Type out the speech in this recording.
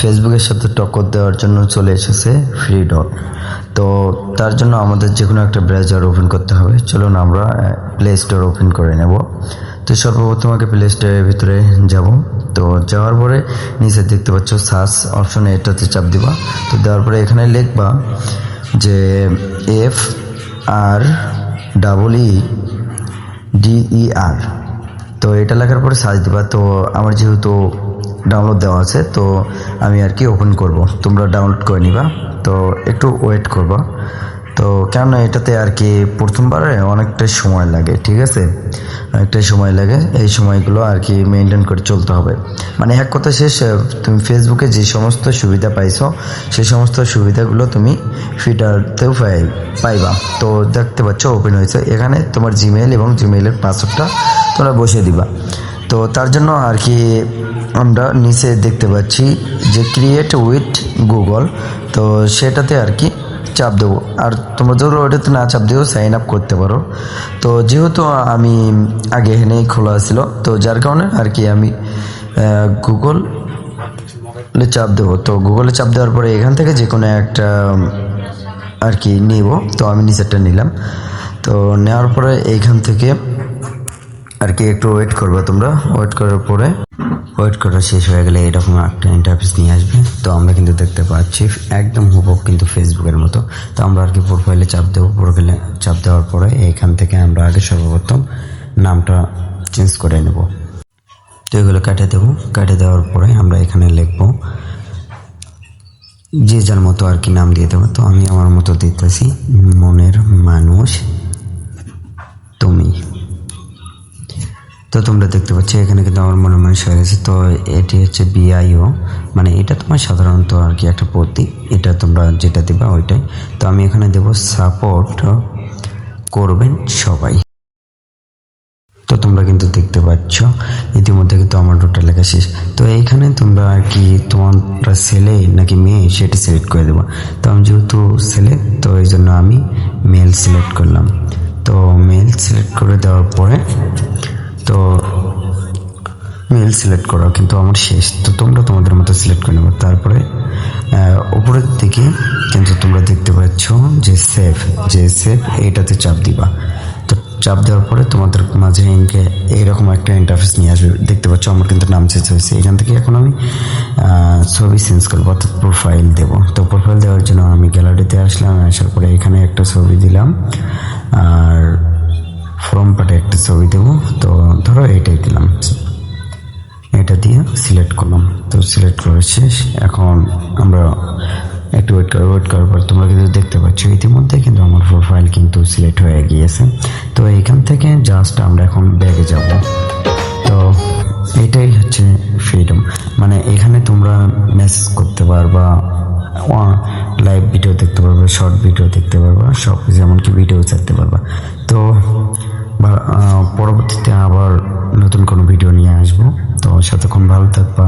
ফেসবুকের সাথে টক্কর দেওয়ার জন্য চলে এসেছে ফ্রি ডট। তো তার জন্য আমাদের যে কোনো একটা ব্রাউজার ওপেন করতে হবে। চলুন আমরা প্লে স্টোর ওপেন করে নেব। তো সর্বপ্রথম আগে প্লে স্টোরের ভিতরে যাব। তো যাওয়ার পরে নিচে দেখতে পাচ্ছ সার্চ অপশনে, এটাতে চাপ দিবা। তো দেওয়ার পরে এখানে লিখবা যে FREEDER। তো এটা লেখার পরে সার্চ দিবা। তো আমার যেহেতু ডাউনলোড দেওয়া আছে, তো আমি আর কি ওপেন করব। তোমরা ডাউনলোড করে নিবা। তো একটু ওয়েট করবা। তো কেননা এটাতে আর কি প্রথমবারে অনেকটাই সময় লাগে, ঠিক আছে, অনেকটাই সময় লাগে। এই সময়গুলো আর কি মেনটেন করে চলতে হবে। মানে এক কথা শেষ, তুমি ফেসবুকে যে সমস্ত সুবিধা পাইছো সেই সমস্ত সুবিধাগুলো তুমি ফিডারতেও পাইবা। তো দেখতে পাচ্ছ ওপেন হয়েছে। এখানে তোমার জিমেইল এবং জিমেইলের পাসওয়ার্ডটা তোমরা বসিয়ে দিবা। তো তার জন্য আর কি আমরা নিচে দেখতে পাচ্ছি যে ক্রিয়েট উইথ গুগল। তো সেটাতে আর কি চাপ দেবো। আর তোমরা যদি ওটাতে না চাপ দিও সাইন আপ করতে পারো। তো যেহেতু আমি আগে এখানেই খোলা ছিল, তো যার কারণে আর কি আমি গুগলে চাপ দেবো। তো গুগলে চাপ দেওয়ার পরে এখান থেকে যে কোনো একটা আর কি নিব। তো আমি নিচেরটা নিলাম। তো নেওয়ার পরে এইখান থেকে আর কি একটু ওয়েট করবে তোমরা। ওয়েট করার পরে ওয়েট করা শেষ হয়ে গেলে এরকম একটা ইন্টারফেস নিয়ে আসবে। তো আমরা কিন্তু দেখতে পাচ্ছি একদম হুবহু কিন্তু ফেসবুকের মতো। তো আমরা আর কি প্রোফাইলে চাপ দেবো। প্রোফাইলে চাপ দেওয়ার পরে এইখান থেকে আমরা আগে সর্বপ্রথম নামটা চেঞ্জ করে নেব। তো এগুলো কেটে দেবো। কেটে দেওয়ার পরে আমরা এখানে লিখবো যে যার মতো আর কি নাম দিয়ে দেবো। তো আমি আমার মতো দিতেছি মনের মানুষ তুমি। তো তোমরা দেখতে পাচ্ছ এখানে কিন্তু আমার মনে মানুষ হয়ে গেছে। তো এটি হচ্ছে BIO, মানে এটা তোমার সাধারণত আর কি একটা প্রতীক। এটা তোমরা যেটা দেবা ওইটাই। তো আমি এখানে দেব সাপোর্ট করবেন সবাই। তো তোমরা কিন্তু দেখতে পাচ্ছ ইতিমধ্যে কিন্তু আমার ডোটা লেখা শেষ। তো এইখানে তোমরা আর কি তোমরা ছেলে নাকি মেয়ে সেটা সিলেক্ট করে দেবো। তো আমি যেহেতু ছেলে, তো এই জন্য আমি মেল সিলেক্ট করলাম। তো মেল সিলেক্ট করে দেওয়ার পরে তো মেল সিলেক্ট করা কিন্তু আমার শেষ। তো তোমরা তোমাদের মতো সিলেক্ট করে নেবে। তারপরে উপরের দিকে কিন্তু তোমরা দেখতে পাচ্ছ যে সেভ এইটাতে চাপ দিবা। তো চাপ দেওয়ার পরে তোমাদের মাঝে এইরকম একটা ইন্টারফেস নিয়ে আসবে। দেখতে পাচ্ছ আমার কিন্তু নাম চেঞ্জ হয়েছে। এখান থেকে এখন আমি ছবি চেঞ্জ করবো, অর্থাৎ প্রোফাইল দেবো। তো প্রোফাইল দেওয়ার জন্য আমি গ্যালারিতে আসলাম। আসার পরে এখানে একটা ছবি দিলাম আর ফ্রম পার্টে একটা ছবি দেবো। তো ধরো এইটাই দিলাম, এটা দিয়ে সিলেক্ট করলাম। তো সিলেক্ট করা শেষ। এখন আমরা একটু ওয়েট করার পর তোমরা কিন্তু দেখতে পাচ্ছ ইতিমধ্যে কিন্তু আমার প্রোফাইল কিন্তু সিলেক্ট হয়ে গিয়েছে। তো এইখান থেকে জাস্ট আমরা এখন ব্যাগে যাব। তো এটাই হচ্ছে ফ্রিডম, মানে এখানে তোমরা মেসেজ করতে পারবা, লাইভ ভিডিও দেখতে পারবা, শর্ট ভিডিও দেখতে পারবা, সব কিছু, এমনকি ভিডিও ছাড়তে পারবা। তো পরবর্তীতে আবার নতুন কোনো ভিডিও নিয়ে আসবো। তো সাথে ভালো থাকবা।